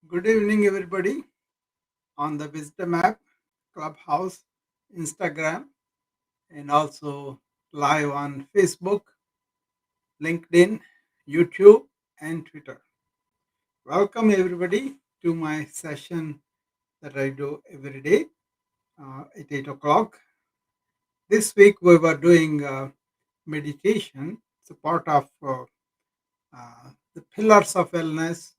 Good evening, everybody, on the Wisdom app, Clubhouse, Instagram, and also live on Facebook, LinkedIn, YouTube, and Twitter. Welcome, everybody, to my session that I do every day at 8 o'clock. This week, we were doing meditation. It's a part of the pillars of wellness.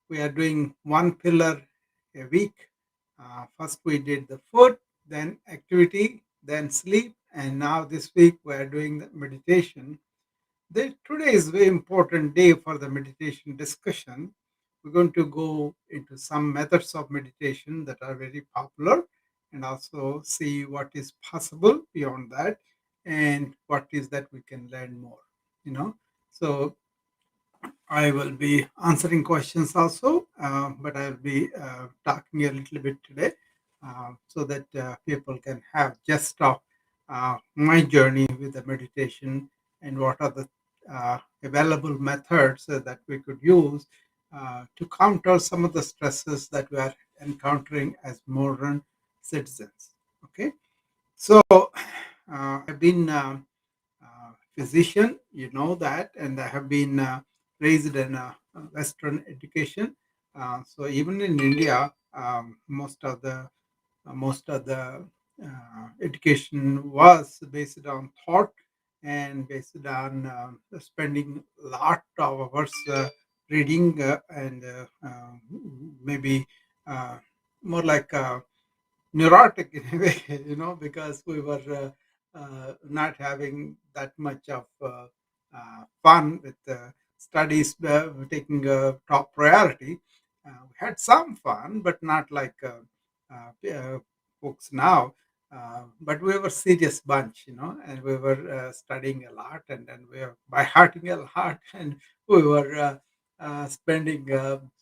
We are doing one pillar a week. First, we did the food, then activity, then sleep, and now this week we are doing the meditation. Today is a very important day for the meditation discussion. We're going to go into some methods of meditation that are very popular and also see what is possible beyond that and what is that we can learn more. You know, so I will be answering questions also, but I'll be talking a little bit today so that people can have just of my journey with the meditation and what are the available methods that we could use to counter some of the stresses that we are encountering as modern citizens. Okay, so I've been physician, you know that, and I have been raised in Western education. So even in India, most of the education was based on thought and based on spending a lot of hours reading and maybe uh, more like neurotic in a way, because we were not having that much of fun with studies taking top priority. We had some fun, but not like folks now. But we were serious bunch, and we were studying a lot, and then we were by hearting a lot, and we were spending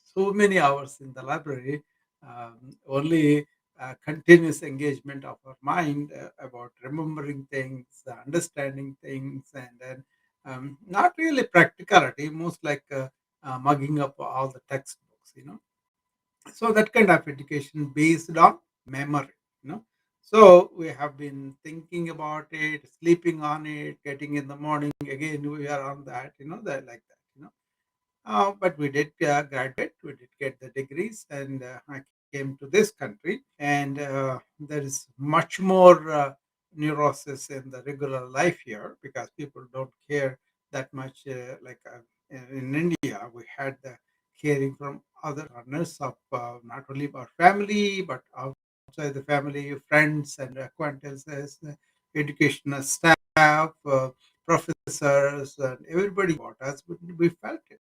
so many hours in the library. Only continuous engagement of our mind about remembering things, understanding things, and then not really practicality, most like mugging up all the textbooks, So that kind of education based on memory, you know. So we have been thinking about it, sleeping on it, getting in the morning again. We are on that, that like that. But we did graduate, we did get the degrees, and I came to this country. And there is much more neurosis in the regular life here because people don't care that much. In India, we had the caring from other partners of not only our family, but outside the family, friends and acquaintances, educational staff, professors, and everybody about us. We felt it.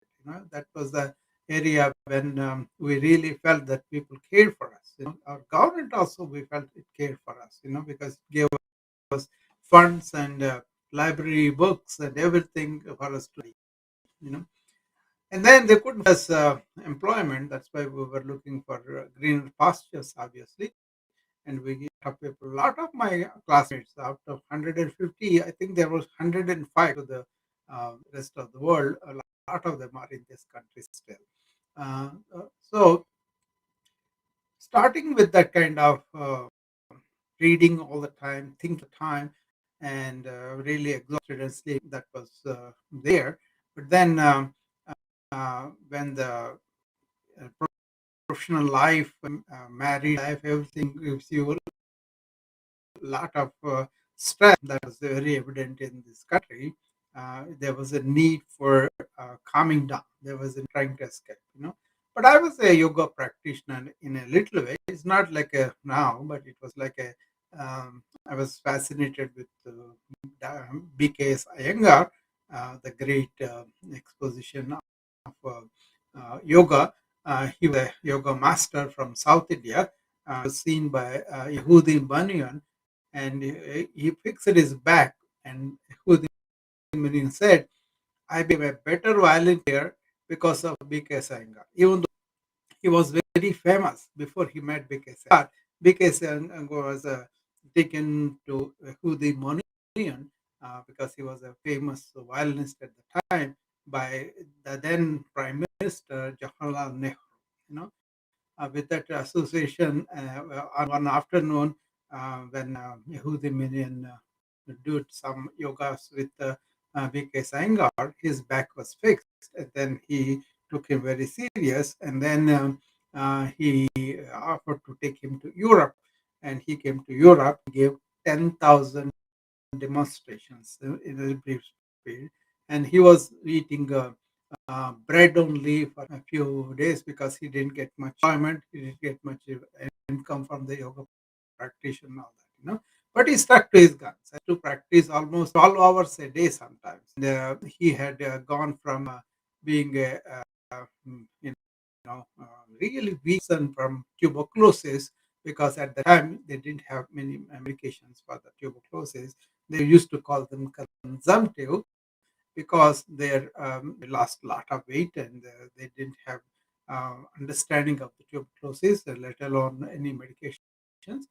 That was the area when we really felt that people cared for us. Our government also we felt it cared for us. Because it gave us funds and library books and everything for us to read. You know, and then they couldn't give us employment. That's why we were looking for greener pastures, obviously. And we have people. A lot of my classmates, out of 150, I think there was 105 to the rest of the world. A lot of them are in this country still. So starting with that kind of reading all the time, thinking the time, and really exhausted and sleep, that was there. But then when the professional life, married life, everything gives you lot of stress that was very evident in this country. There was a need for calming down. There was a trying to escape. But I was a yoga practitioner in a little way. It's not like a now, but it was like a. I was fascinated with BKS Iyengar, the great exposition of yoga. He was a yoga master from South India, was seen by Yehudi Banyan, and he fixed his back. And Yehudi Banyan said, I became a better violin player because of BK Iyengar. Even though he was very famous before he met BK Iyengar, BK Iyengar was taken to Yehudi Banyan because he was a famous violinist at the time by the then Prime Minister Jawaharlal Nehru. with that association on one afternoon when Yehudi Minion did some yogas with VK Iyengar, his back was fixed. And then he took him very serious. And then he offered to take him to Europe. And he came to Europe, gave 10,000 demonstrations in a brief period. And he was eating bread only for a few days because he didn't get much employment, he didn't get much income from the yoga practitioner and all that. But he stuck to his guns and to practice almost 12 hours a day sometimes. And, he had gone from being you really weak son from tuberculosis because at the time they didn't have many medications for the tuberculosis. They used to call them consumptive because they lost a lot of weight and they didn't have understanding of the tuberculosis, let alone any medications.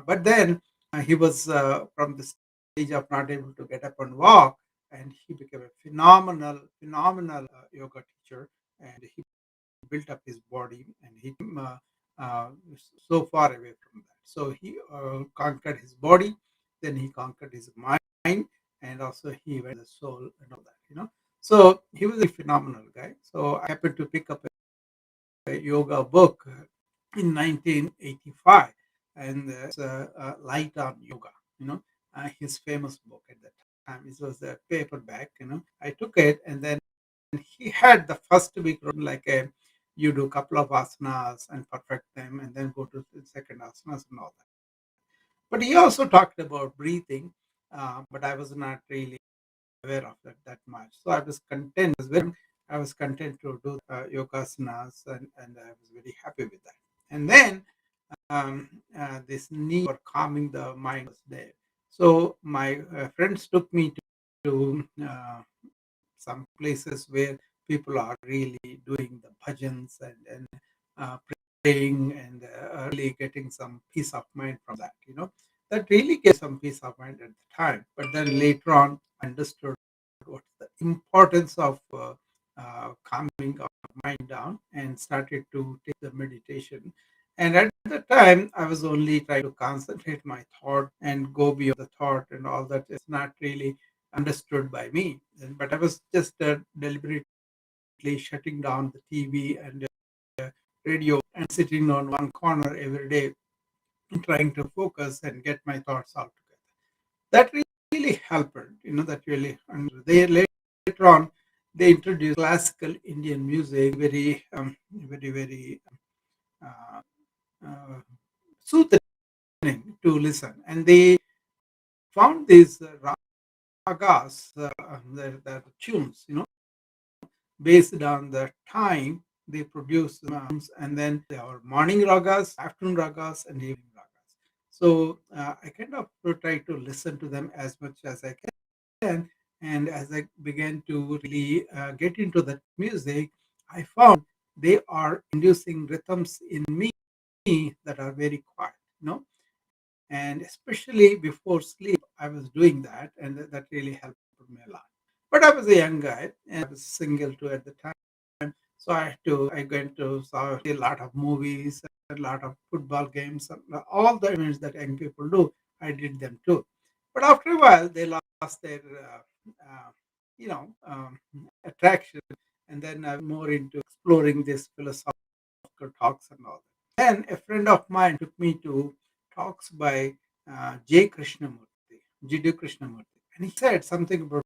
But then he was from the stage of not able to get up and walk, and he became a phenomenal yoga teacher, and he built up his body, and he came so far away from that. So he conquered his body, then he conquered his mind, and also he went the soul and all that. So he was a phenomenal guy. So I happened to pick up a yoga book in 1985, and it's Light on Yoga. His famous book at that time. It was a paperback. I took it, and then he had the first week like a you do a couple of asanas and perfect them, and then go to the second asanas and all that. But he also talked about breathing, but I was not really aware of that much. So I was content as well. I was content to do yogasanas, and I was very happy with that. And then this need for calming the mind was there. So my friends took me to some places where people are really doing the bhajans and praying and really getting some peace of mind from that. That really gave some peace of mind at the time. But then later on, I understood what's the importance of calming our mind down and started to take the meditation. And at the time, I was only trying to concentrate my thought and go beyond the thought, and all that is not really understood by me. But I was just deliberately shutting down the TV and radio and sitting on one corner every day, trying to focus and get my thoughts all together. That really helped. That really. And they later on they introduced classical Indian music, very uh, uh, soothing to listen, and they found these ragas, the tunes, based on the time they produce and then there are morning ragas, afternoon ragas, and evening ragas. So I kind of try to listen to them as much as I can. And as I began to really get into that music, I found they are inducing rhythms in me that are very quiet, and especially before sleep, I was doing that, and that really helped me a lot. But I was a young guy, and I was single too at the time, so I went to saw a lot of movies, a lot of football games, and all the events that young people do. I did them too. But after a while, they lost their, you know, um, attraction, and then I'm more into exploring this philosophical talks and all. Then a friend of mine took me to talks by J. Krishnamurti, Jiddu Krishnamurti. And he said something about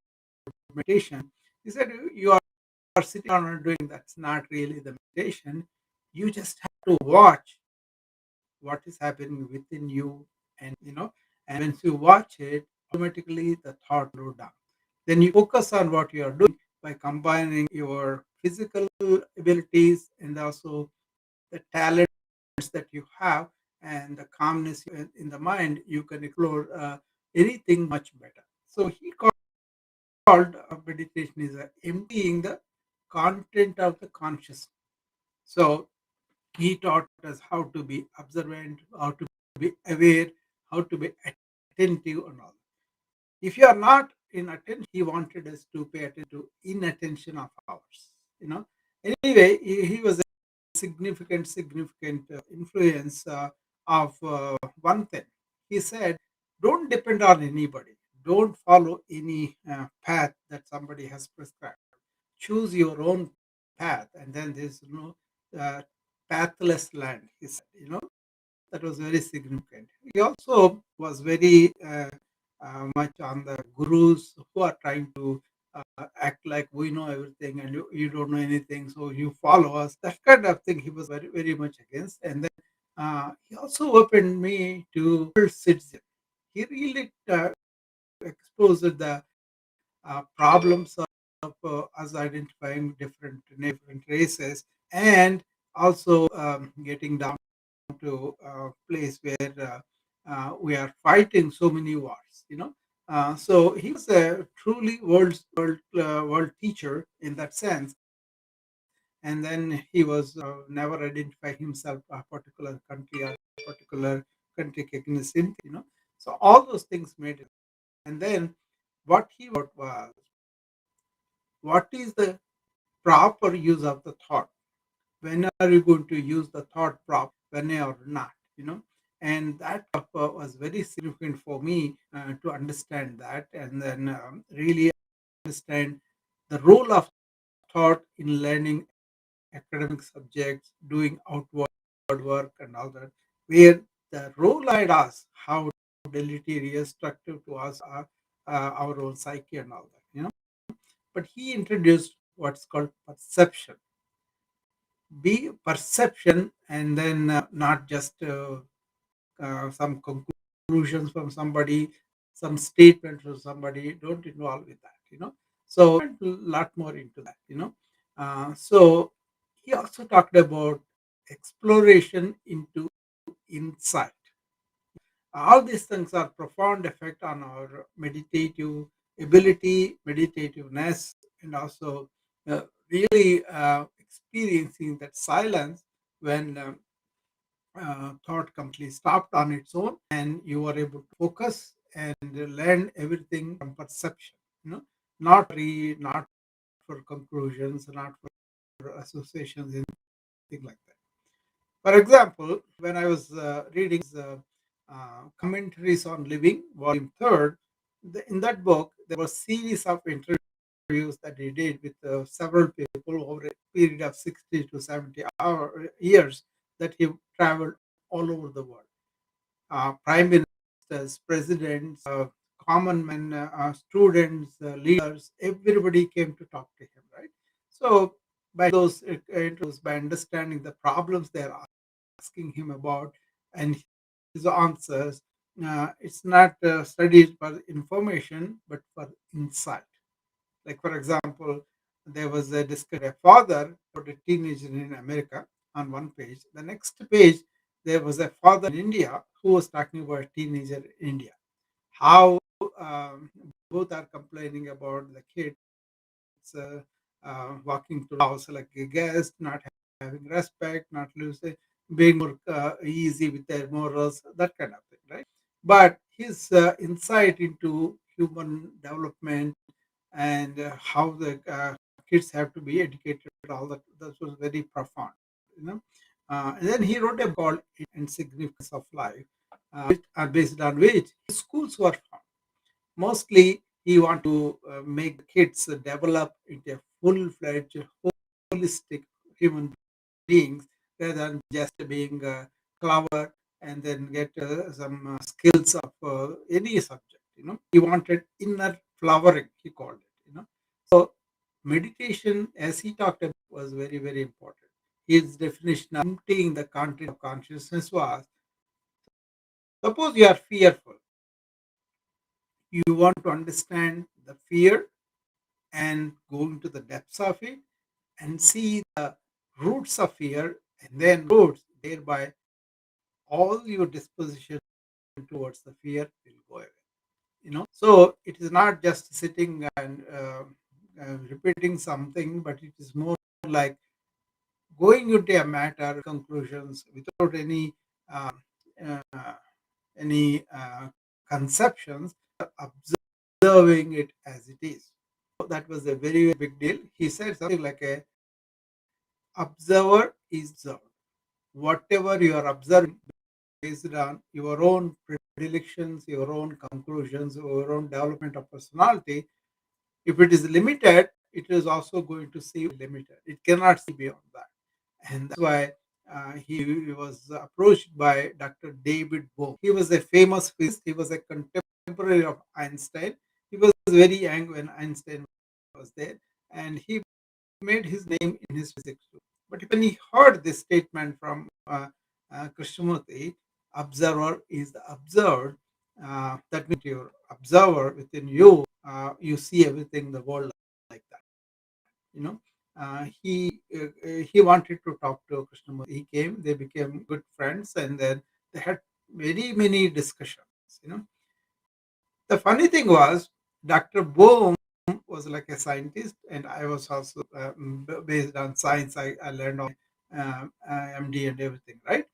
meditation. He said, you are sitting down and doing that's not really the meditation. You just have to watch what is happening within you. And once you watch it, automatically the thought will down. Then you focus on what you are doing by combining your physical abilities and also the talents that you have and the calmness in the mind, you can explore anything much better. So he called meditation is emptying the content of the consciousness. So he taught us how to be observant, how to be aware, how to be attentive and all. If you are not in attention, he wanted us to pay attention to inattention of ours. Anyway, he was significant influence of one thing. He said, don't depend on anybody. Don't follow any path that somebody has prescribed. Choose your own path, and then there's no uh, pathless land. He said, that was very significant. He also was very much on the gurus who are trying to act like we know everything and you don't know anything, so you follow us. That kind of thing he was very, very much against. And then he also opened me to world citizen. He really exposed the problems of us identifying different races, and also getting down to a place where we are fighting so many wars. So he was a truly world teacher in that sense. And then he was never identify himself a particular country or particular country against him. So all those things made it. And then what he wrote was, what is the proper use of the thought? When are you going to use the thought prop, when or not? And that was very significant for me to understand that, and then really understand the role of thought in learning academic subjects, doing outward work and all that, where the role lied us how deleterious, destructive to us are our own psyche and all that. But he introduced what's called perception. Be perception, and then not just some conclusions from somebody, some statement from somebody. Don't involve with that. So a lot more into that. So he also talked about exploration into insight. All these things are profound effect on our meditative ability, meditativeness, and also really experiencing that silence when thought completely stopped on its own, and you were able to focus and learn everything from perception. Not for conclusions, not for associations, anything like that. For example, when I was reading Commentaries on Living, Volume 3rd, in that book, there was a series of interviews that he did with several people over a period of 60 to 70 years that he traveled all over the world. Prime ministers, presidents, common men, students, leaders, everybody came to talk to him, right? So by those interviews, by understanding the problems they're asking him about and his answers, it's not studied for information, but for insight. Like, for example, there was a discussion, a father about a teenager in America on one page. The next page, there was a father in India who was talking about a teenager in India. How both are complaining about the kids walking to the house like a guest, not having respect, not losing, being more easy with their morals, that kind of thing, right? But his insight into human development and how the kids have to be educated, all that was very profound. you know and then he wrote a book called and Significance of Life, which are based on which his schools were found. Mostly he want to make the kids develop into a full-fledged holistic human beings, rather than just being clever and then get some skills of any subject. He wanted inner flowering, he called it. So meditation, as he talked about, was very, very important. His definition of emptying the content of consciousness was: suppose you are fearful, you want to understand the fear and go into the depths of it and see the roots of fear, and then roots, thereby all your disposition towards the fear will go away. So it is not just sitting and repeating something, but it is more like going into a matter conclusions without uh, any conceptions, observing it as it is. So that was a very big deal. He said something like, observer is observed. Whatever you are observing based on your own predilections, your own conclusions, your own development of personality, if it is limited, it is also going to see limited. It cannot see beyond that. And that's why he was approached by Dr. David Bohm. He was a famous physicist. He was a contemporary of Einstein. He was very young when Einstein was there, and he made his name in his physics too. But when he heard this statement from Krishnamurti, observer is the observed, that means your observer within you, you see everything, the world like that. You know, he wanted to talk to Krishnamurti. He came, they became good friends, and then they had many discussions. You know, the funny thing was, Dr. Bohm was like a scientist, and I was also based on science. I learned on MD and everything, right?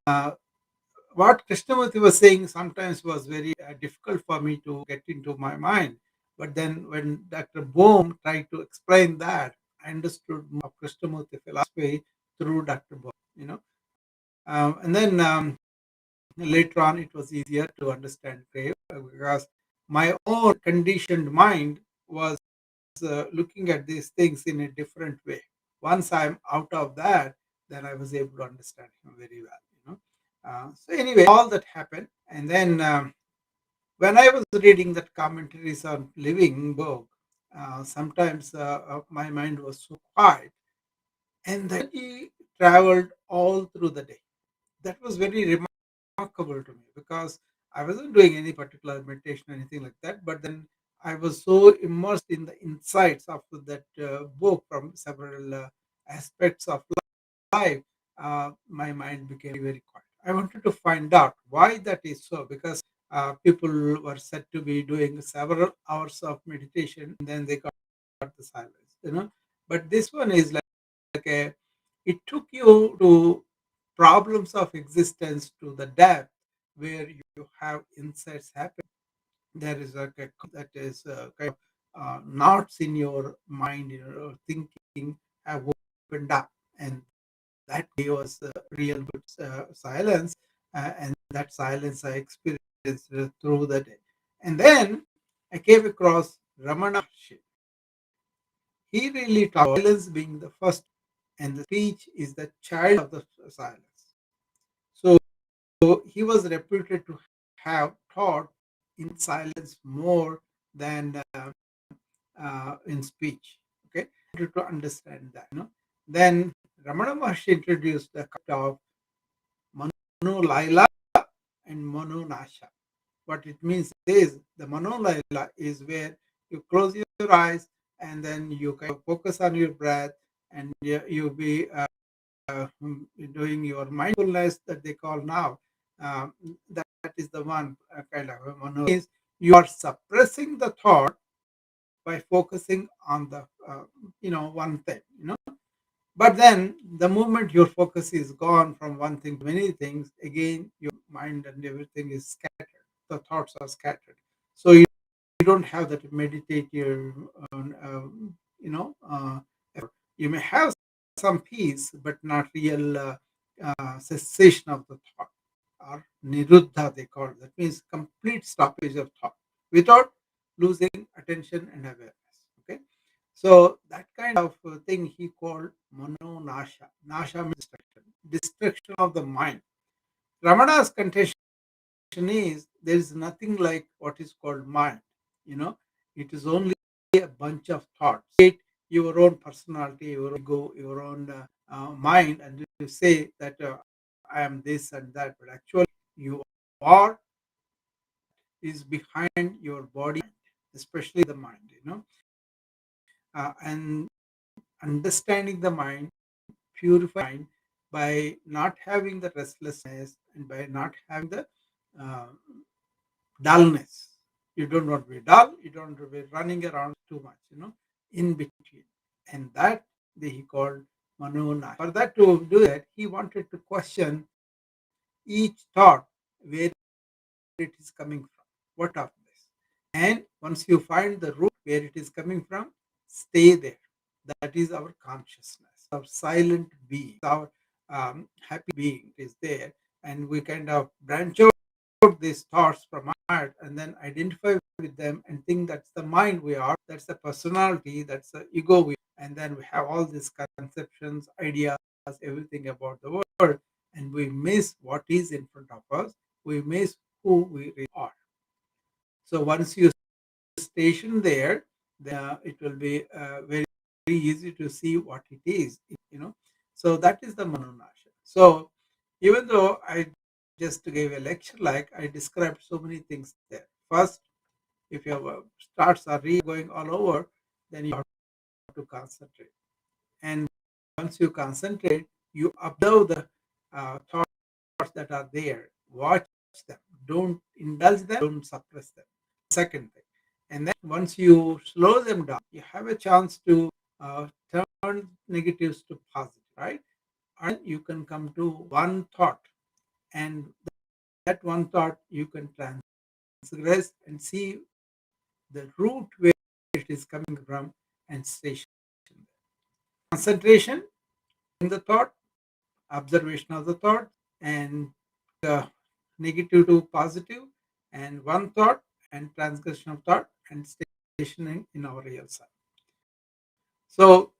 Uh, what Krishnamurti was saying sometimes was very difficult for me to get into my mind. But then when Dr. Bohm tried to explain that, I understood more of Krishnamurti philosophy through Dr. Bohm, you know. And then later on, it was easier to understand prayer because my own conditioned mind was looking at these things in a different way. Once I'm out of that, then I was able to understand him very well. You know. So anyway, all that happened, and then when I was reading that commentaries on living book, sometimes my mind was so quiet, and then he traveled all through the day. That was very remarkable to me because I wasn't doing any particular meditation or anything like that. But then I was so immersed in the insights of that book from several aspects of life, my mind became very quiet. I wanted to find out why that is so because people were said to be doing several hours of meditation and then they got the silence, you know. But this one is like a, it took you to problems of existence to the depth where you have insights happen. There is like a that is kind of knots in your mind, your thinking have opened up, and that gave us real good silence, and that silence I experienced through the day. And then I came across Ramana Maharshi. He really taught silence being the first, and the speech is the child of the silence. So he was reputed to have taught in silence more than in speech. Okay, to understand that, you know. Then Ramana Maharshi introduced the concept of Mano Laila and Mano Nasha. What it means is the Mano Laila is where you close your eyes and then you kind of focus on your breath, and you be doing your mindfulness that they call now. Um, that is the one kind of Mano is you are suppressing the thought by focusing on the one thing, you know. But then the moment your focus is gone from one thing to many things, again your mind and everything is scattered. The thoughts are scattered. So you don't have that meditative, you know, effort. You may have some peace, but not real cessation of the thought, or niruddha they call it. That means complete stoppage of thought without losing attention and awareness. Okay, so that kind of thing he called mano nasha. Nasha means destruction of the mind. Ramana's contention is there is nothing like what is called mind. You know, it is only a bunch of thoughts. Create your own personality, your own ego, your own mind, and you say that I am this and that, but actually you are is behind your body, especially the mind. You know, and understanding the mind, purifying by not having the restlessness and by not having the uh, dullness. You don't want to be dull. You don't want to be running around too much. You know, in between, and that he called manona. For that to do that, he wanted to question each thought where it is coming from. What of this? And once you find the root where it is coming from, stay there. That is our consciousness. our silent being, our happy being is there, and we kind of branch out these thoughts from heart and then identify with them and think that's the mind we are, that's the personality, that's the ego and then we have all these conceptions, ideas, everything about the world, and we miss what is in front of us. We miss who we really are. So once you station there, then it will be very, very easy to see what it is, you know. So that is the manonasha. So even though I just gave a lecture, like I described so many things there. First, if your starts are really going all over, then you have to concentrate. And once you concentrate, you observe the thoughts that are there. Watch them. Don't indulge them. Don't suppress them. Second thing. And then once you slow them down, you have a chance to turn negatives to positive, right? And you can come to one thought, and that one thought you can transgress and see the root where it is coming from and station. Concentration in the thought, observation of the thought, and uh, negative to positive, and one thought and transgression of thought and stationing in our real self. So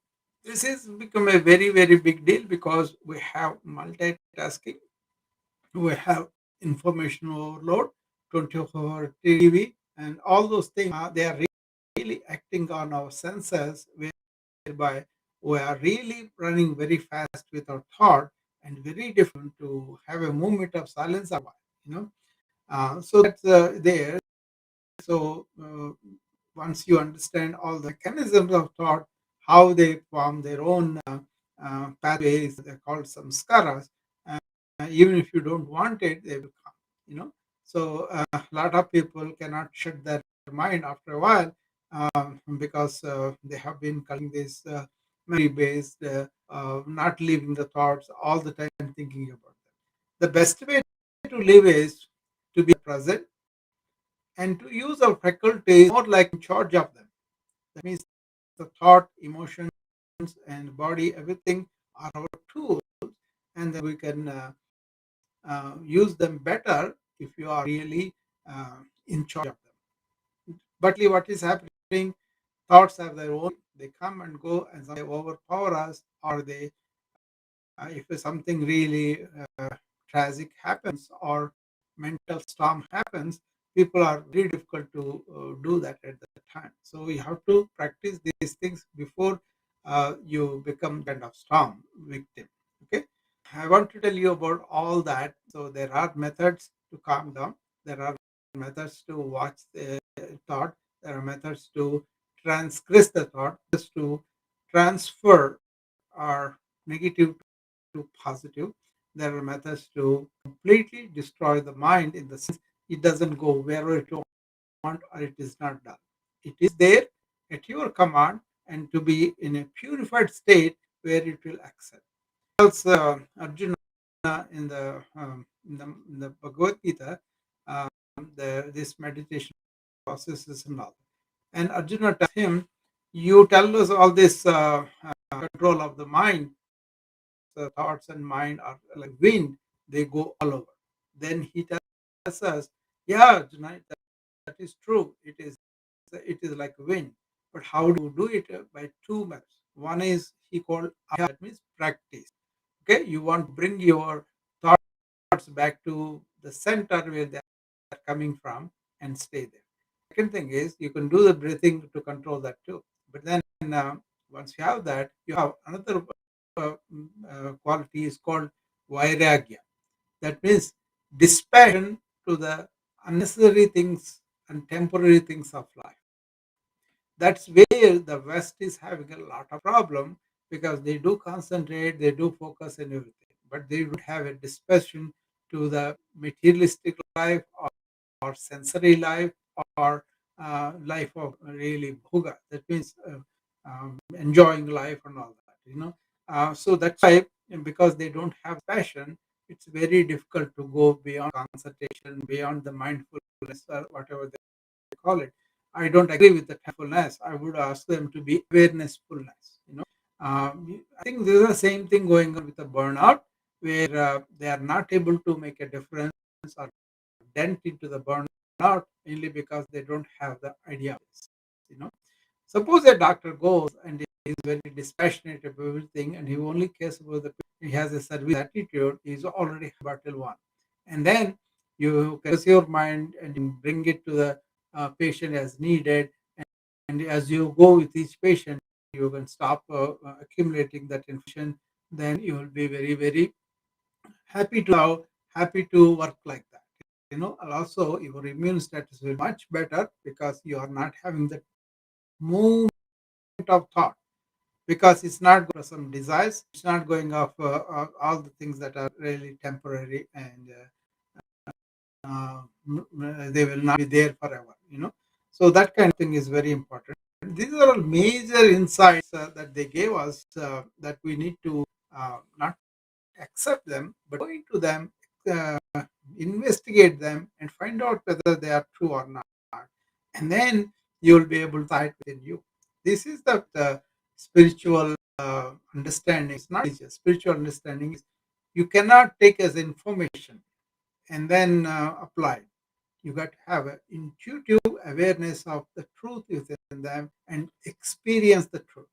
this has become a very, very big deal because we have multitasking, we have information overload, 24-hour TV, and all those things. They are really acting on our senses, whereby we are really running very fast with our thought, and very different to have a moment of silence a while, you know. So that's there. So once you understand all the mechanisms of thought, how they form their own pathways, they're called samskaras. Uh, Even if you don't want it, they will come. You know, so a lot of people cannot shut their mind after a while because they have been calling this memory-based, not leaving the thoughts all the time, thinking about them. The best way to live is to be present and to use our faculties more like in charge of them. That means the thought, emotions, and body, everything are our tools, and then we can use them better if you are really in charge of them. But what is happening? Thoughts have their own. They come and go, and they overpower us, or they, if something really tragic happens or mental storm happens, people are very difficult to do that at the time. So you have to practice these things before you become kind of storm victim. Okay, I want to tell you about all that. So there are methods to calm down. There are methods to watch the thought. There are methods to transgress the thought, just to transfer our negative to positive. There are methods to completely destroy the mind in the sense it doesn't go wherever it want or it is not done. It is there at your command and to be in a purified state where it will accept. Tells Arjuna in the Bhagavad Gita, um, this meditation processes and all. And Arjuna tells him, "You tell us all this control of the mind. The thoughts and mind are like wind; they go all over." Then he tells us, "Yeah, Arjuna, that is true. It is like wind. But how do you do it? By two methods. One is he called that means practice. Okay, you want to bring your thoughts back to the center where they are coming from and stay there. Second thing is you can do the breathing to control that too. But then once you have that, you have another quality is called vairagya. That means dispassion to the unnecessary things and temporary things of life. That's where the West is having a lot of problem because they do concentrate, they do focus and everything, but they don't have a dispassion to the materialistic life or sensory life or life of really bhoga. That means enjoying life and all that, you know. So that's why, and because they don't have passion, it's very difficult to go beyond concentration, beyond the mindfulness or whatever they call it. I don't agree with the mindfulness. I would ask them to be awarenessfulness. You know, I think this is the same thing going on with the burnout, where they are not able to make a difference or dent into the burnout mainly because they don't have the idea of this. You know, suppose a doctor goes and is very dispassionate about everything, and he only cares about the patient. He has a service attitude. He's already battle one, and then you can use your mind and you bring it to the patient as needed. And as you go with each patient, you can stop accumulating that information. Then you will be very, very happy to work like that. And also your immune status will be much better because you are not having that movement of thought, because it's not going for some desires, it's not going off all the things that are really temporary, and they will not be there forever. So that kind of thing is very important. These are all major insights that they gave us, that we need to not accept them, but go into them, uh, investigate them, and find out whether they are true or not. And then you will be able to fight within you. This is the spiritual understanding. It's not religious. Spiritual understanding is you cannot take as information and then apply. You got to have an intuitive awareness of the truth within them and experience the truth.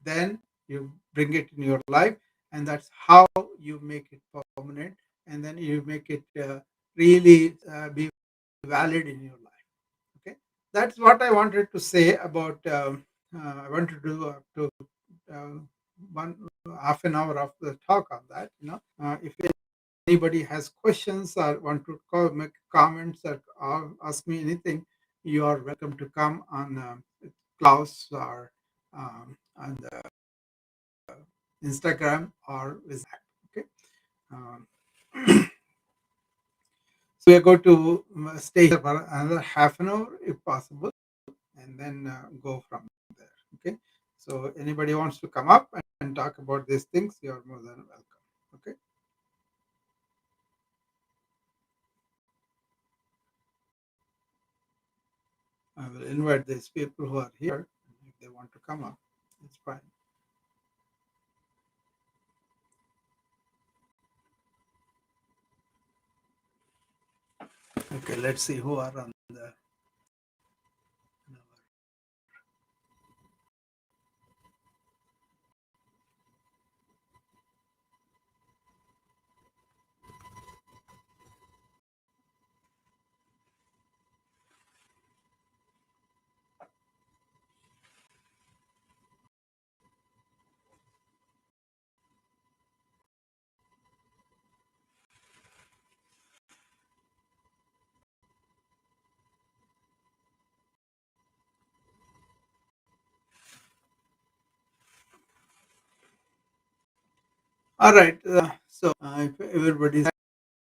Then you bring it in your life, and that's how you make it permanent, and then you make it really be valid in your life. Okay, that's what I wanted to say about. I wanted to do to uh, one half an hour of the talk on that. If anybody has questions or want to make comments or ask me anything, you are welcome to come on Klaus or on the Instagram or with that. Okay. Um, so we are going to stay here for another half an hour if possible, and then go from there. Okay. So anybody wants to come up and talk about these things, you are more than welcome. Okay. I will invite these people who are here if they want to come up. It's fine. Okay. Let's see who are on the. All right. If everybody is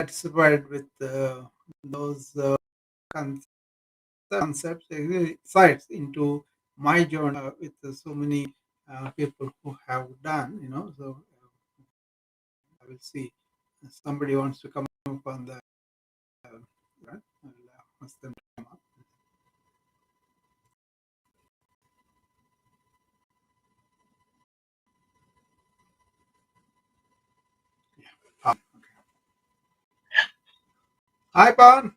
satisfied with those concepts, insights into my journey with so many people who have done, so I will see if somebody wants to come up on the. Right? I'll ask them to come up. Ah, hi, Pawan.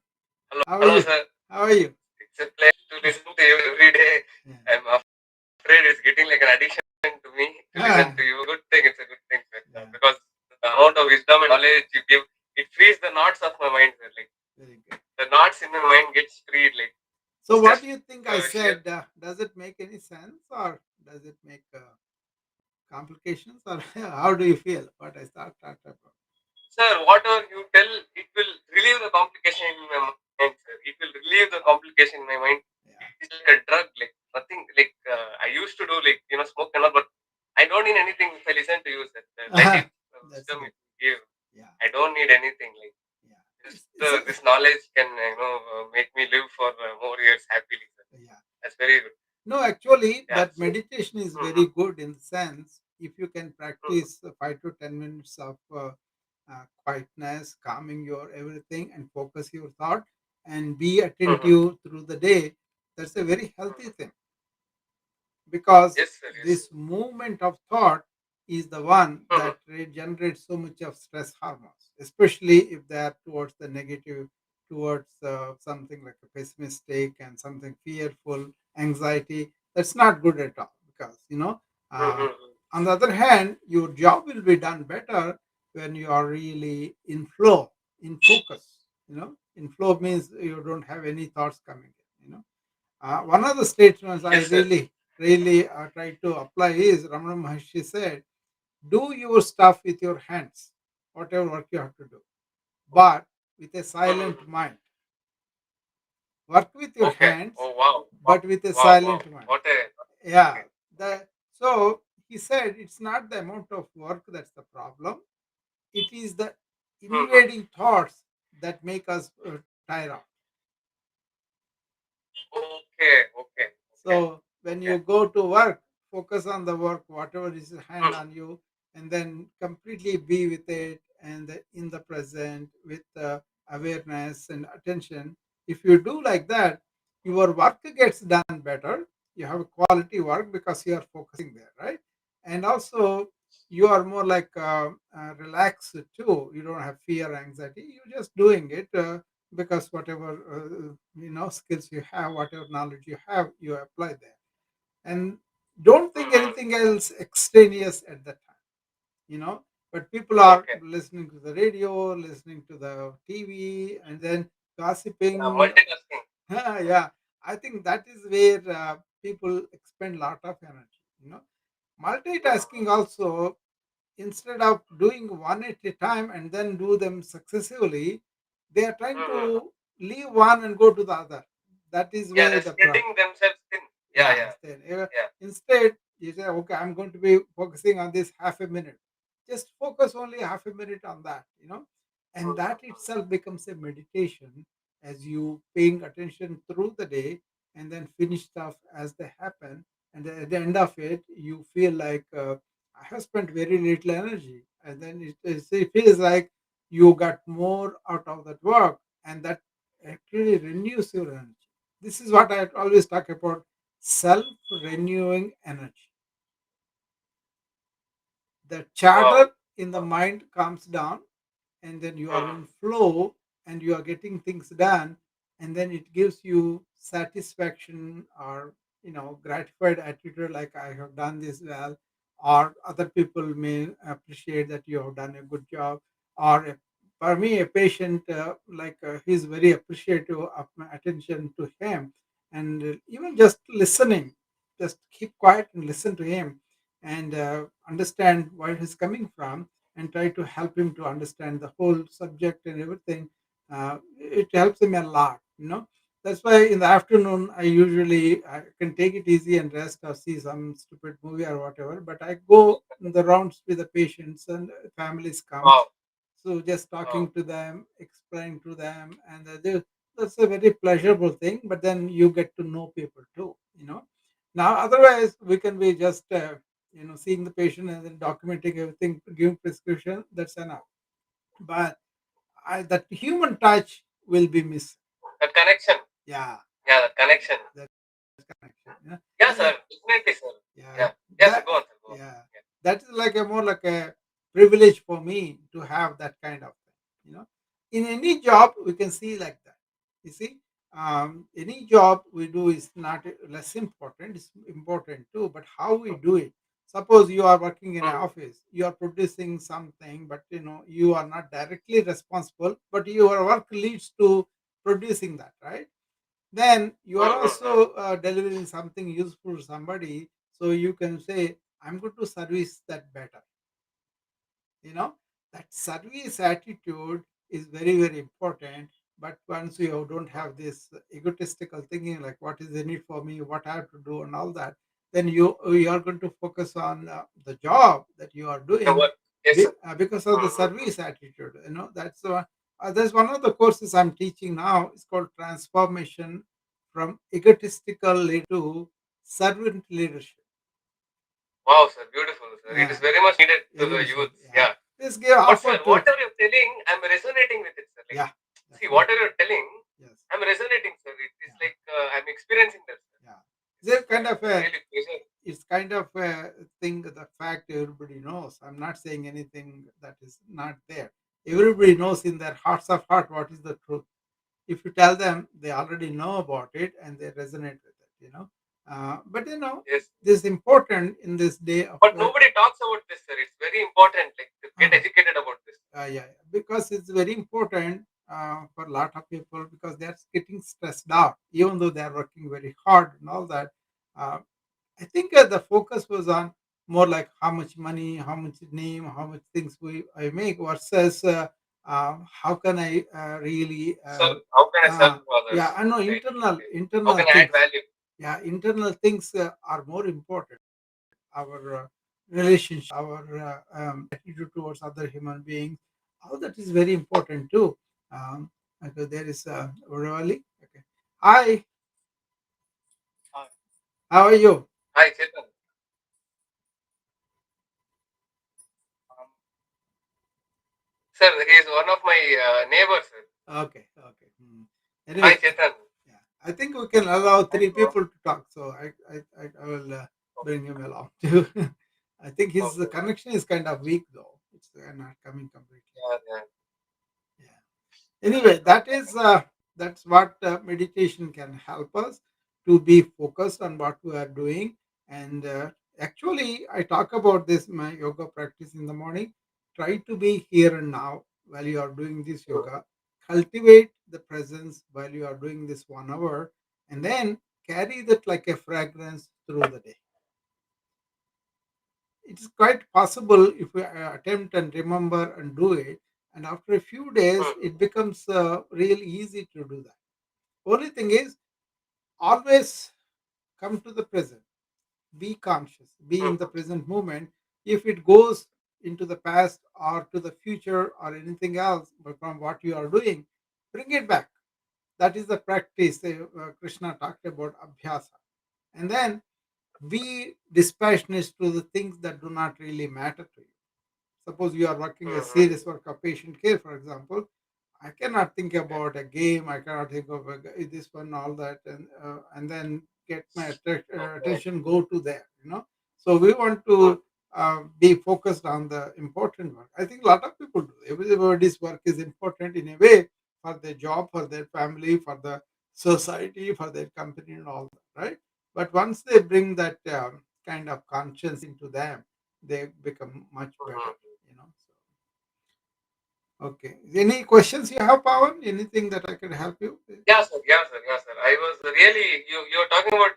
Hello, How are hello, you? sir. How are you? It's a pleasure to listen to you every day. Yeah. I'm afraid it's getting like an addiction to me to listen to you. Good thing, it's a good thing, sir. Yeah. Because the amount of wisdom and knowledge you give, it frees the knots of my mind, sir. Like Very good. the knots in my mind gets freed. Like So, it's what just do you think I sheer. said? Does it make any sense, or does it make complications, or how do you feel? What I talked about? Sir, whatever you tell, it will relieve the complication in my mind, sir. It will relieve the complication in my mind. Yeah. It's like a drug, like nothing. Like I used to do, like smoke and all, but I don't need anything if I listen to you, sir. The life That's wisdom good. you give, Yeah. I don't need anything. Like Yeah. just It's a, this knowledge can make me live for more years happily, sir. yeah. That's very good. No, actually, Yeah. that meditation is Mm-hmm. very good in the sense if you can Mm-hmm. practice 5 to 10 minutes of quietness, calming your everything, and focus your thought and be Mm-hmm. attentive through the day. That's a very healthy thing. because Yes, sir. Yes. this movement of thought is the one Mhm. that generates so much of stress hormones, especially if they are towards the negative, towards something like a pessimistic and something fearful, anxiety. That's not good at all, because uh, Mhm. on the other hand, your job will be done better when you are really in flow, in focus. In flow means you don't have any thoughts coming in. One of the statements I Yes, sir. really try to apply is Ramana Maharshi said, "Do your stuff with your hands, whatever work you have to do, but with a Mhm. silent mind. Work with your Okay. hands, Oh wow. Wow. but with a Wow. Wow. silent mind." What a. Yeah. Okay. So he said it's not the amount of work that's the problem. It is the Mhm. invading thoughts that make us tired out. Okay. Okay. Okay. So when Okay. you go to work, focus on the work, whatever is hand Mhm. on you, and then completely be with it and in the present with awareness and attention. If you do like that, your work gets done better. You have a quality work because you are focusing there, right? And also you are more like relaxed too. You don't have fear, anxiety. You're just doing it. Because whatever skills you have, whatever knowledge you have, you apply there, and don't think Mhm. anything else extraneous at that time. But people are Okay. listening to the radio, listening to the TV, and then Yeah, gossiping. multitasking. Yeah, I think that is where people expend a lot of energy. Multitasking also, instead of doing one at a time and then do them successively, they are trying Mhm. to leave one and go to the other. That is Yeah, where they're the problem. spreading themselves thin. Yeah. Yeah, Yeah. Yeah. instead you say, okay, I'm going to be focusing on this half a minute. Just focus only half a minute on that. And that Mhm. itself becomes a meditation, as you paying attention through the day and then finish stuff as they happen. And then at the end of it, you feel like I have spent very little energy, and then it feels like you got more out of that work, and that actually renews your energy. This is what I always talk about: self renewing energy. The Wow. chatter in the Wow. mind calms down, and then you are Mhm. in flow and you are getting things done, and then it gives you satisfaction or gratified attitude, like I have done this well, or other people may appreciate that you have done a good job, or for me a patient, like he's very appreciative of my attention to him, and even just listening, just keep quiet and listen to him, and understand where he's coming from, and try to help him to understand the whole subject and everything. It helps him a lot. That's why in the afternoon I can take it easy and rest or see some stupid movie or whatever. But I go in the rounds with the patients, and families come. Wow. So just Wow. talking to them, explaining to them, and that's a very pleasurable thing. But then you get to know people too. Now, otherwise we can be just seeing the patient and then documenting everything, giving prescription. That's enough. But that human touch will be missing. That connection. Yeah, Yeah, that connection. that connection. Yeah, Yeah, sir. Definitely, sir. yeah, Yeah. Yes, sir. that Go on, sir. Go on. yeah, Yeah. that is like a more like a privilege for me to have that kind of thing. In any job we can see like that. You see, any job we do is not less important, it's important too, but how we do it. Suppose you are working in an Mhm. office, you are producing something, but you are not directly responsible, but your work leads to producing that, right? Then you are Mhm. also delivering something useful to somebody, so you can say, I'm going to service that better. you know that service attitude is very very important. But once you don't have this egotistical thinking, like what is the need for me, what I have to do and all that, then you are going to focus on the job that you are The doing, work. Yes, sir. because of the Mhm. service attitude. There's one of the courses I'm teaching now. It's called transformation from egotistical leader to servant leadership. Wow, sir. Beautiful, sir. It is Yeah, very much needed to the egotistical. youth. Yeah, Yeah. this give But sir, offer to. whatever you're telling, I'm resonating with it, sir. Like, Yeah, see, definitely. whatever you're telling, Yes. I'm resonating, sir. It is Yeah. like I'm experiencing that, sir. Yeah. It's They're kind of a really pleasure. kind of thing, the fact everybody knows. I'm not saying anything that is not there. Everybody knows in their hearts of heart what is the truth. If you tell them, they already know about it and they resonate with it, but Yes. this is important in this day of But nobody talks about this, sir. It's very important, like to get uh, educated about this. yeah, because it's very important for a lot of people because they're getting stressed out, even though they're working very hard and all that. Uh, I think the focus was on more like how much money, how much name, how much things I make versus how can I really So how can I serve others? yeah, I know Right. Okay. How internal can I add things. value? Yeah, internal things are more important. Our relationship, our attitude towards other human beings, all that is very important too. Okay, there is really okay. Hi, how are you? Hi, Chetan. Um, Sir, he is one of my neighbors, sir. Okay, okay. Hi, Anyway, Chetan. yeah, I think we can allow Hi, three bro. people to talk, so I will bring him along too. I think his Okay. connection is kind of weak though. It's not coming completely. Yeah, yeah. Yeah. Anyway, that's what meditation can help us to be focused on what we are doing. And actually, I talk about this my yoga practice in the morning. Try to be here and now while you are doing this Hmm. yoga. Cultivate the presence while you are doing this 1 hour, and then carry that like a fragrance through the day. It is quite possible if we attempt and remember and do it, and after a few days Hmm. it becomes real easy to do that. Only thing is, always come to the present, be conscious, be in the Hmm. present moment. If it goes into the past or to the future or anything else but from what you are doing, bring it back. That is the practice Krishna talked about, abhyasa. And then be dispassionate to the things that do not really matter to you. Suppose you are working a Hmm. serious work of patient care, for example. I cannot think Okay. about a game. I cannot think of this one, all that, and then get my Okay. attention go to there. So we want Hmm. to be focused on the important work. I think a lot of people do. Everybody's work is important in a way for their job, for their family, for the society, for their company, and all that, right? But once they bring that kind of conscience into them, they become much better. Hmm. Okay. Any questions you have, Pawan? Anything that I can help you with? Yeah, sir. Yeah, sir. Yeah, sir. I was really you're talking about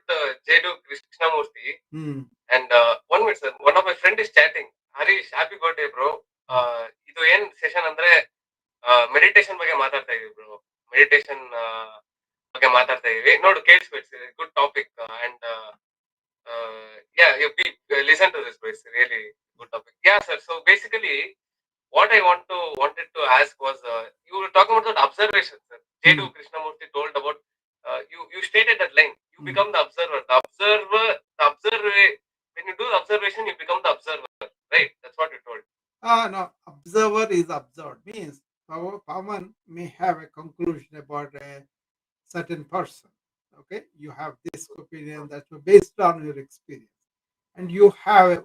Jedu Krishnamurti, Hmm. and 1 minute, sir. One of my friend is chatting. Harish, happy birthday, bro. Hmm. ಇದು ಏನ್ session ಅಂದ್ರೆ meditation ಬಗ್ಗೆ ಮಾತಾಡ್ತಾ ಇದೀವಿ bro. Meditation ಬಗ್ಗೆ ಮಾತಾಡ್ತಾ ಇದೀವಿ. ನೋಡು ಕೇಳಿಸ್ಬೇಕು, good topic and yeah, you listen to this, bro. It's really good topic. Yeah, sir. So basically, what I wanted to ask was you were talking about that observation, sir. Hmm. Jedu Krishnamurti told about you stated that line. You Hmm. become the observer. The observer. When you do the observation, you become the observer. Right? That's what you told. No. Observer is observed. Means Pawan may have a conclusion about a certain person. Okay. You have this opinion that's based on your experience. And you have a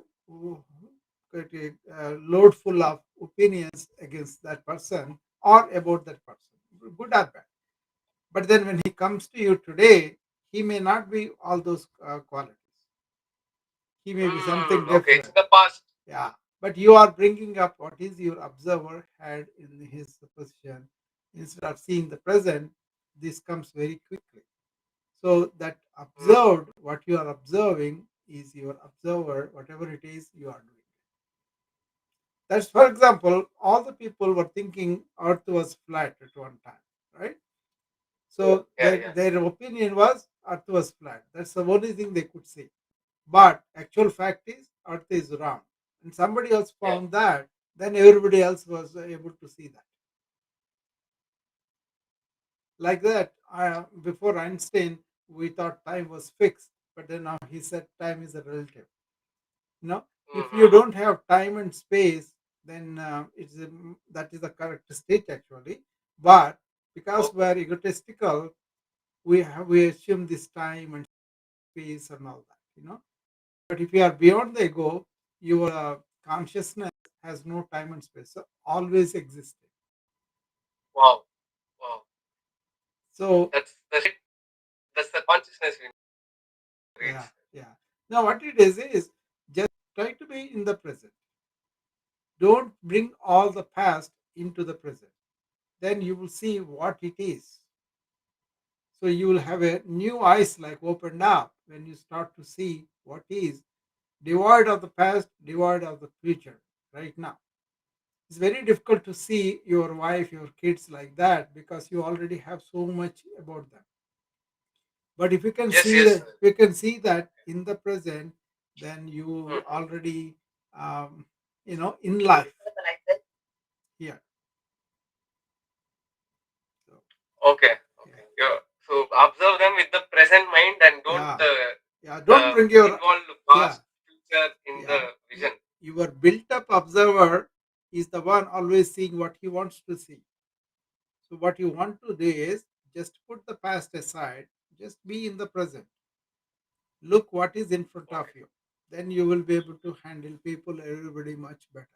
load full of opinions against that person or about that person, good or bad. But then when he comes to you today, he may not be all those qualities. He may be something Okay, it's different. in the past. Yeah. But you are bringing up what is your observer had in his position. Instead of seeing the present, this comes very quickly. So that Mm, observed, what you are observing is your observer, whatever it is you are doing. That's, for example, all the people were thinking Earth was flat at one time, right? So yeah, their, yeah, their opinion was Earth was flat. That's the only thing they could say. But actual fact is Earth is round. And somebody else yeah. found that, then everybody else was able to see that. Like that, before Einstein, we thought time was fixed, but then now he said time is a relative. If you Mm-hmm. don't have time and space, then that is the correct state actually. But because we Okay. are egotistical, we assume this time and space and all that. But if you are beyond the ego, your consciousness has no time and space, so always existing. Wow, wow. So That's the state. That's the consciousness we yeah, reach. yeah. Now what it is just try to be in the present. Don't bring all the past into the present. Then you will see what it is. So you will have a new eyes like opened up when you start to see what is devoid of the past, devoid of the future right now. It's very difficult to see your wife, your kids like that because you already have so much about them. But if you can Yes, see yes, that, sir. if you can see that in the present, then you Mhm. already, um, in life here. So Okay, yeah, okay. Yeah. So observe them with the present mind and don't yeah, yeah. Don't bring your involve the yeah, past, future in the yeah. vision. Your built-up observer is the one always seeing what he wants to see. So what you want to do is just put the past aside, just be in the present. Look what is in front of Okay. you. Then you will be able to handle people, everybody much better.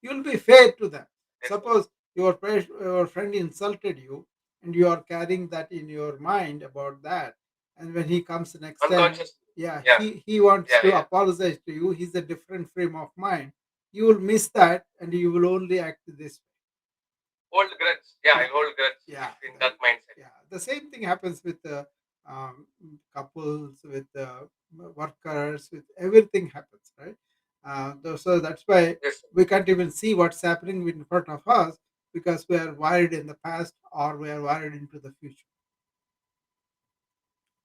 You will be fair to them. Yes, sir. Suppose your friend insulted you and you are carrying that in your mind about that. And when he comes next time, Unconscious. yeah, Yeah, he wants yeah, to yeah. apologize to you. He's a different frame of mind. You will miss that and you will only act this Hold grudge. Yeah, way. I hold grudge if Yeah, in that mindset. yeah. The same thing happens with um, couples, with workers, with everything happens, right? So that's why Yes, sir. we can't even see what's happening in front of us because we are wired in the past or we are wired into the future.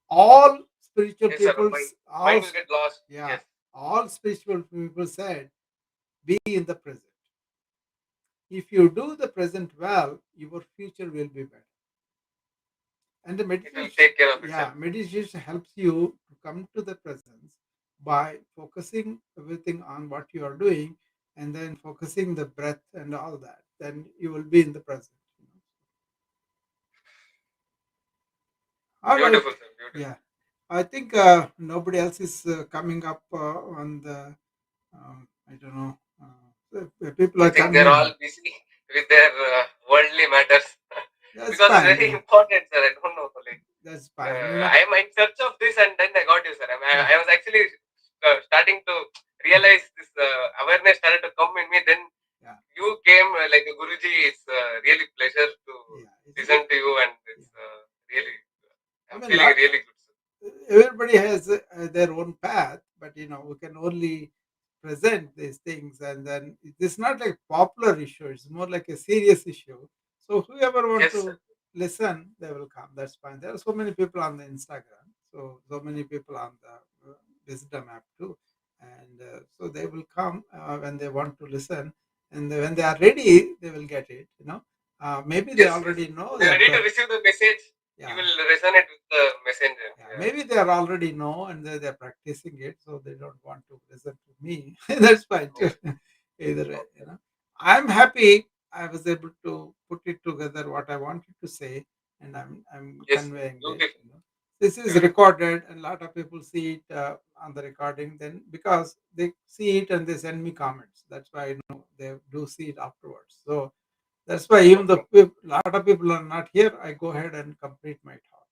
All spiritual Yes, sir. people, My all mind will get lost. yeah, Yes. all spiritual people said, be in the present. If you do the present well, your future will be better. And the It will meditation, take care of itself. yeah, meditation helps you to come to the presence by focusing everything on what you are doing and then focusing the breath and all that. Then you will be in the present. All right. Beautiful, sir. Beautiful. Yeah. I think nobody else is coming up on the, I don't know, the people I are think they're coming. all busy with their worldly matters That's because it's fine. very important, sir. I don't know. Like, That's fine. You know, I am in search of this, and then I got you, sir. yeah, I was actually starting to realize this awareness started to come in me. Then yeah, you came like a Guruji. It's really pleasure to yeah. It's good. listen to you, and Yeah. it's really I I'm mean, feeling really good, sir. everybody has their own path, but we can only present these things, and then it's not like popular issue, it's more like a serious issue. So whoever want Yes, sir. to listen, they will come, that's fine. There are so many people on the Instagram, so many people on the wisdom app too, and so they will come when they want to listen, and when they are ready they will get it, maybe they Yes, yes. already know They're that ready to receive the message. You yeah, will resonate with the messenger. yeah, Yeah. maybe they are already know and they're practicing it, so they don't want to listen to me. That's fine too. Okay. Either way, Okay. I'm happy I was able to put it together what I wanted to say, and I'm Yes, sir. conveying it. Beautiful. This is Beautiful. recorded, and a lot of people see it on the recording. Then because they see it and they send me comments, that's why I know they do see it afterwards. So that's why even the Okay. lot of people are not here, I go ahead and complete my talk.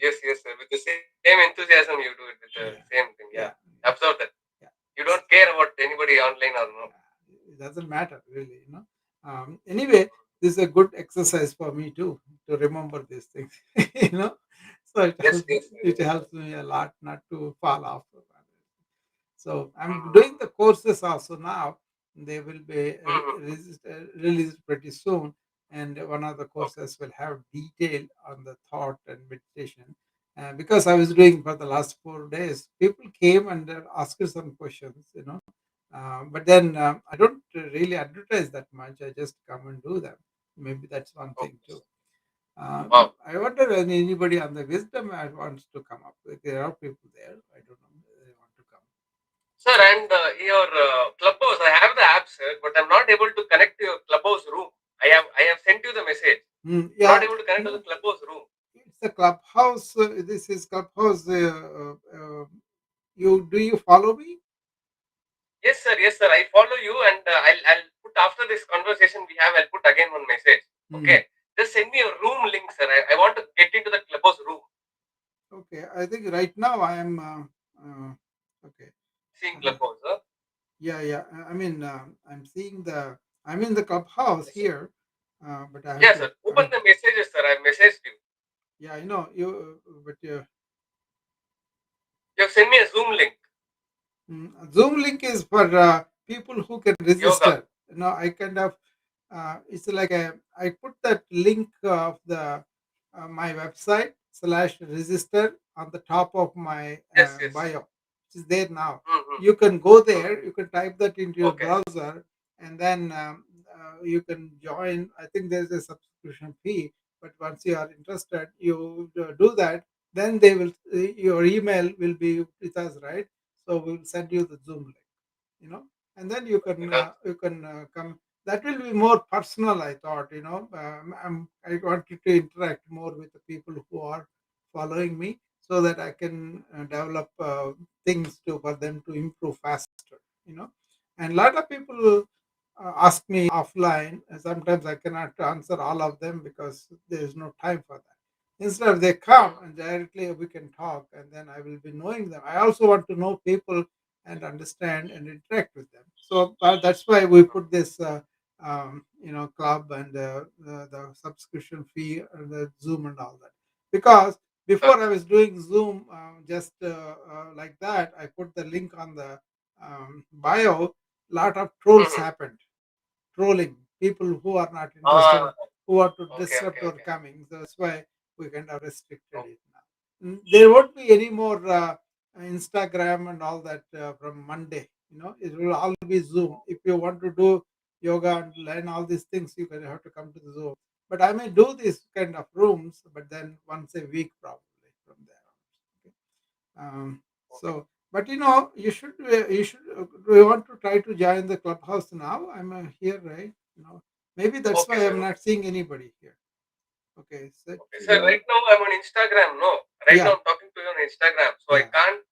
Yes, yes, sir. With the same enthusiasm, you do it with the Yeah, same thing. Yeah. yeah, Observe that. yeah. You don't care about anybody online or no. Yeah, it doesn't matter really. Anyway, this is a good exercise for me too to remember these things. you know, so Yes, yes, sir. it Yes, sir. helps me a lot not to fall off. So I'm Mm-hmm. doing the courses also now. They will be Mm-hmm. released pretty soon, and one of the Okay. courses will have detail on the thought and meditation. Because I was doing for the last 4 days, people came and asked some questions, but then I don't really advertise that much. I just come and do them. Maybe that's one thing Okay. too. Wow. I wonder if anybody on the wisdom wants to come up. There are people there. I don't know. They want to come. Sir, and your clubhouse, I have the app, sir, but I'm not able to connect to your clubhouse room. I have sent you the message. I'm not Yeah, able to connect to the clubhouse room. it's a clubhouse. This is clubhouse. you follow me? Yes, sir. Yes, sir. I follow you, and I'll put after this conversation we have. I'll put again one message. Hmm. Okay. Just send me a room link, sir. I want to get into the clubhouse room. Okay, I think right now I am. Okay. Seeing Uh, clubhouse, huh? yeah, yeah. I mean, I'm seeing the. I'm in the clubhouse Yes, sir. here, but I have Yes, to. sir. Open the messages, sir. I messaged you. Yeah, I know you, but You have sent me a Zoom link. Zoom link is for people who can Yoga. register. I kind of it's like I put that link of the my website slash register on the top of my Yes, yes. bio. It is there now. Mm-hmm. You can go Mm-hmm. there. You can type that into your Okay. browser, and then you can join. I think there's a subscription fee, but once you are interested, you do that. Then they will your email will be with us, right? So we'll send you the Zoom link, you know, and then Okay, done. you can come. That will be more personal. I thought, I wanted to interact more with the people who are following me, so that I can develop things to for them to improve faster. And a lot of people ask me offline, and sometimes I cannot answer all of them because there is no time for that. Instead, they come Mm. and directly we can talk, and then I will be knowing them. I also want to know people and understand and interact with them. So that's why we put this, club and the subscription fee and the Zoom and all that. Because Done. before I was doing Zoom just like that, I put the link on the bio. Lot of trolls Mm-hmm. happened, trolling people who are not interested, Ah. who are to Okay. disrupt Okay. our Okay. coming. So that's why we kind of restricted Oh, it now. There won't be any more Instagram and all that from Monday. It will all be Zoom. If you want to do yoga and learn all these things, you have to come to the Zoom. But I may do these kind of rooms, but then once a week probably from there on. Okay. okay. But we want to try to join the clubhouse now. I'm here, right? Maybe that's Okay, why sir. I'm Okay. not seeing anybody here. Okay, set Okay, sir. your Right now I'm on Instagram. No, right now yeah, I'm talking to you on Instagram, so I yeah. can't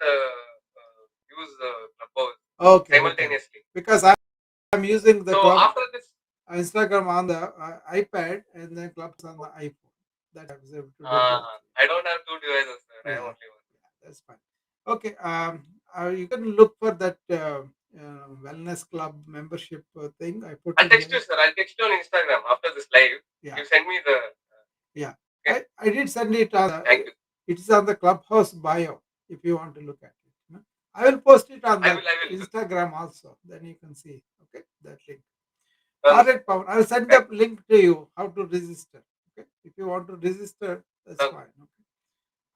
use Clubhouse Okay, okay. simultaneously. Because I'm using the So club after this, Instagram on the iPad and then clubhouse on the iPhone. That I was able to do both. I don't have two devices, sir. I have Yeah, only one. yeah, that's fine. Okay, you can look for that wellness club membership thing. I put I'll in text there. you, sir. I'll text you on Instagram after this live. Yeah, You send me the. yeah. Okay. I did send it on. Thank you. It is on the clubhouse bio if you want to look at it. I will post it on I the will. I will, sir. Instagram also. Then you can see. Okay, that link. Done, All sir. right, Pawan. I'll send the Thank you. link to you how to register. Okay, if you want to register, that's Done. fine. Okay.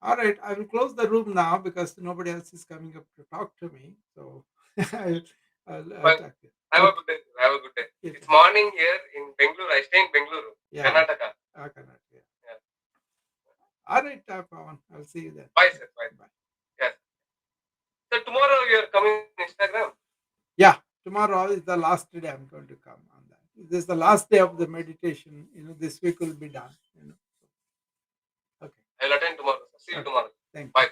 All right, I will close the room now because nobody else is coming up to talk to me. So I'll, I'll Fine. talk to you. Have a Okay. good day. Have a good day. It, It's morning here in Bengaluru. I stay in Bengaluru, yeah. Karnataka. Okay. Yeah. Yeah. All right, Pawan. I'll see you then. Bye, Okay. sir. Bye. Bye. Yes. So tomorrow you are coming on Instagram. Yeah. Tomorrow is the last day I'm going to come on that. This is the last day of the meditation. This week will be done. Okay. I'll attend tomorrow, sir. See you Okay. tomorrow. Thank you. Bye.